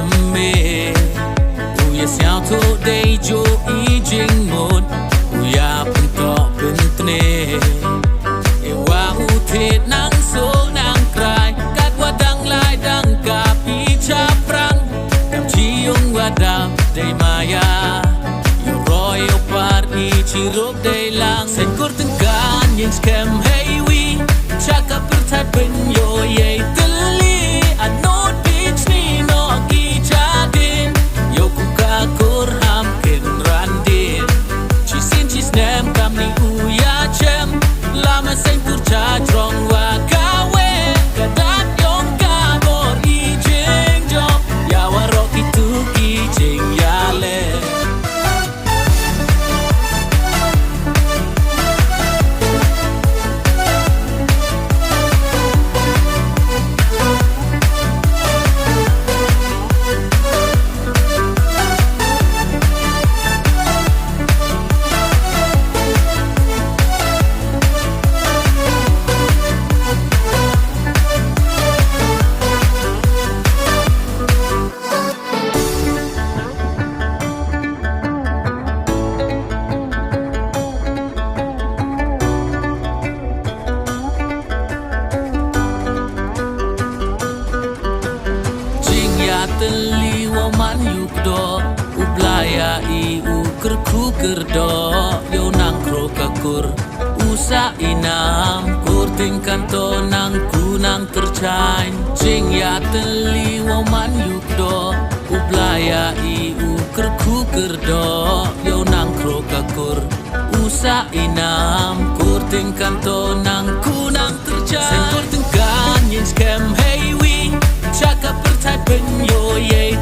me Uya siao to day jo I jing mod Uya pun to pentne Ewa utit nang so nang cry Kat wadang lai dang kapi caprang Kam ciung wadam day maya Yo royo par I cirup day lang Sen kur tengkan yang scam hey we Cakap pertat ben yo ye teli Anot bitch ni no ki jadin Yo kuka kur ham kin randin Cisin cis nem kam ni uya cem Lama sen kur cajrong wa kawe Kadat yong kabor I jeng jom Ya warok itu ki jeng yale Teli wa man yukdo Ublaya I uker kuker do Yo nang krokakur Usa inam Kurting kanto nang kunang tercain Jing ya teli wa man yukdo Ublaya I uker kuker do Yo nang krokakur Usa inam Kurting kanto nang kunang tercain Sen kurting kan yin scam hey we Cakap pertat ben yo ye